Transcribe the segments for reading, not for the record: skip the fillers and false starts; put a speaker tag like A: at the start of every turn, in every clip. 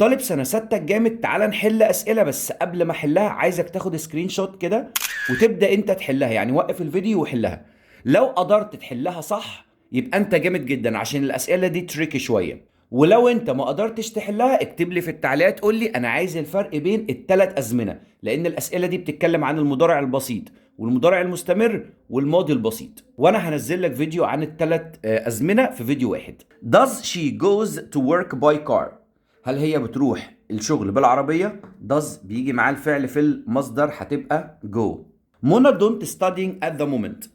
A: طالب سنة ستة الجامد، تعال نحل أسئلة. بس قبل ما أحلها عايزك تاخد سكرين شوت كده وتبدأ أنت تحلها، يعني وقف الفيديو وحلها. لو قدرت تحلها صح يبقى أنت جامد جدا، عشان الأسئلة دي تريكي شوية. ولو أنت ما قدرتش تحلها اكتب لي في التعليقات، قول لي أنا عايز الفرق بين الثلاث أزمنة، لأن الأسئلة دي بتتكلم عن المضارع البسيط والمضارع المستمر والماضي البسيط، وانا هنزل لك فيديو عن الثلاث ازمنه في فيديو واحد. Does she goes to work by car؟ هل هي بتروح الشغل بالعربيه؟ does بيجي معاه الفعل في المصدر، هتبقى go. منى don't studying at the moment.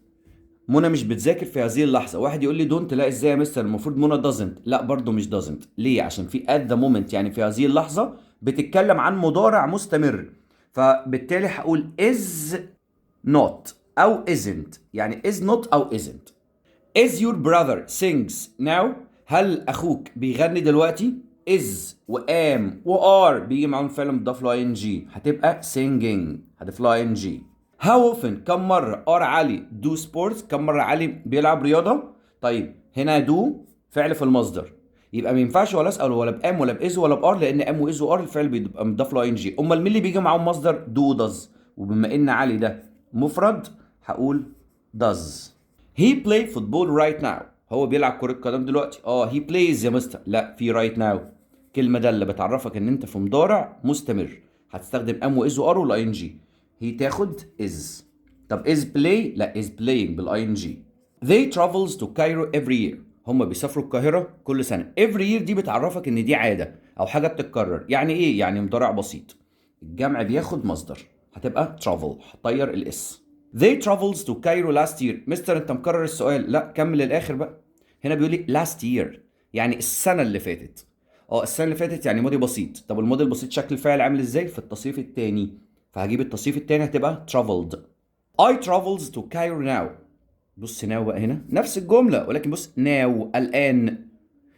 A: منى مش بتذاكر في هذه اللحظه. واحد يقول لي don't، لا ازاي يا مستر، المفروض منى doesn't. لا برضو مش doesn't. ليه؟ عشان في at the moment يعني في هذه اللحظه بتتكلم عن مضارع مستمر، فبالتالي هقول is not أو isn't، يعني is not أو isn't. Is your brother sings now؟ هل أخوك بيغني دلوقتي؟ is و am و are بيجي معاهم فعل مضاف له ing، هتبقى singing، هضيف له ing. How often كم مرة are علي do sports؟ كم مرة علي بيلعب رياضة؟ طيب هنا do فعل في المصدر، يبقى ما ينفعش ولا اسال ولا بام ولا باز ولا بار، لان ام واز وار الفعل بيبقى مضاف له ing. امال مين اللي بيجي معاهم مصدر؟ دو وداز. وبما ان علي ده مفرد هقول does. He play football right now. هو بيلعب كرة قدم دلوقتي. he plays يا مستر. لا، في right now. كلمة ده اللي بتعرفك ان انت في مضارع مستمر، هتستخدم ام واز وار والاي ان جي. هي تاخد is. طب is play؟ لا، is playing بالاي ان جي. They travels to Cairo every year. هم بيسافروا القاهرة كل سنة. every year دي بتعرفك ان دي عادة او حاجة بتتكرر. يعني ايه؟ يعني مضارع بسيط. الجمع بياخد مصدر، هتبقى travel، هطير الاس. They travels to Cairo last year. مستر انت مكرر السؤال. لا، كمل للاخر بقى. هنا بيقول لي last year يعني السنة اللي فاتت. السنة اللي فاتت يعني ماضي بسيط. طب الماضي البسيط شكل الفعل عامل ازاي؟ في التصريف الثاني، فهجيب التصريف الثاني هتبقى traveled. I travels to Cairo now. بص now بقى هنا نفس الجملة، ولكن بص now الآن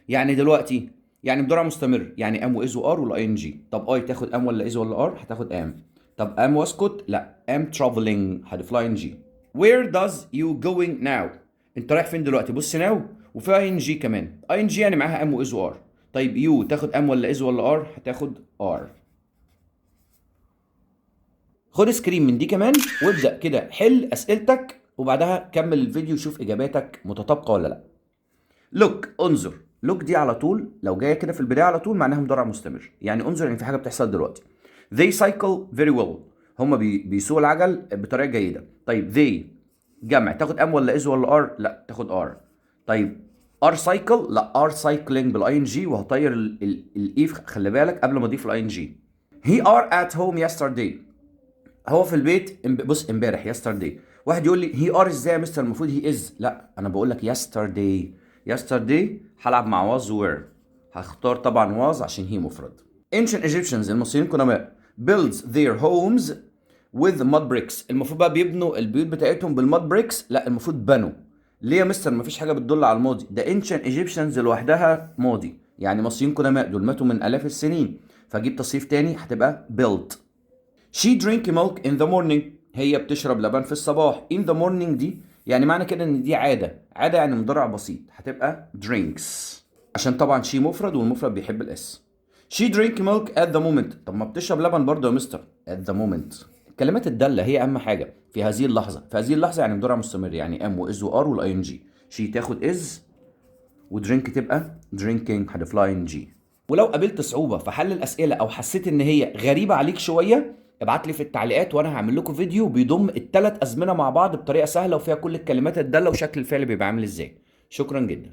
A: يعني دلوقتي، يعني مضارع مستمر، يعني ام واز وار والاي ان جي. طب اي تاخد ام ولا از ولا ار؟ هتاخد ام. طب ام واسكت؟ لا، ام traveling، هضيف له ان جي. Where does you going now؟ انت رايح فين دلوقتي؟ بص now وفي اي ان جي كمان. اي ان جي يعني معاها ام واز وار. طيب يو تاخد ام ولا از ولا ار؟ هتاخد ار. خد سكرين من دي كمان وابدأ كده حل أسئلتك، وبعدها كمل الفيديو وشوف إجاباتك متطابقة ولا لأ. لوك انظر. لوك دي على طول لو جاية كده في البداية على طول معناها مضارع مستمر، يعني انظر يعني في حاجة بتحصل دلوقتي. They cycle very well. هما بيسوقوا العجل بطريقة جيدة. طيب they جمع، تاخد ام ولا از ولا ار؟ لا، تاخد ار. طيب ار سايكل؟ لا، ار سايكلينج بالاي ان جي، وهطير الايف خلي بالك قبل ما اضيف الاي ان جي. He are at home yesterday. هو في البيت بص امبارح yesterday. واحد يقول لي هي ار ازاي يا مستر، المفروض هي از. لا، انا بقول لك yesterday. yesterday هلعب مع was were، هختار طبعا was عشان هي مفرد. ancient Egyptians المصريين القدماء builds their homes with mud bricks. المفروض بقى بيبنوا البيوت بتاعتهم بالمود بريكس. لا، المفروض بنوا. ليه يا مستر؟ مفيش حاجه بتدل على الماضي. ده ancient Egyptians لوحدها ماضي، يعني مصريين قدماء دول ماتوا من الاف السنين، فاجيب تصريف تاني هتبقى built. She drink milk in the morning. هي بتشرب لبن في الصباح. in the morning دي يعني معنى كده ان دي عادة. عادة يعني مضارع بسيط، هتبقى drinks، عشان طبعا she مفرد والمفرد بيحب الاس. She drink milk at the moment. طب ما بتشرب لبن برضه يا مستر. at the moment الكلمات الدالة هي اهم حاجة في هذه اللحظة. في هذه اللحظة يعني مضارع مستمر، يعني ام واز وار والاي ان جي. she تاخد is ودرينك تبقى drinking، هضيف لها ان جي. ولو قابلت صعوبة في حل الأسئلة أو حسيت إن هي غريبة عليك شوية، ابعت لي في التعليقات وأنا هعمل لكم فيديو بيضم الثلاث أزمنة مع بعض بطريقة سهلة وفيها كل الكلمات الدالة وشكل الفعل بيبقى عامل إزاي. شكرا جدا.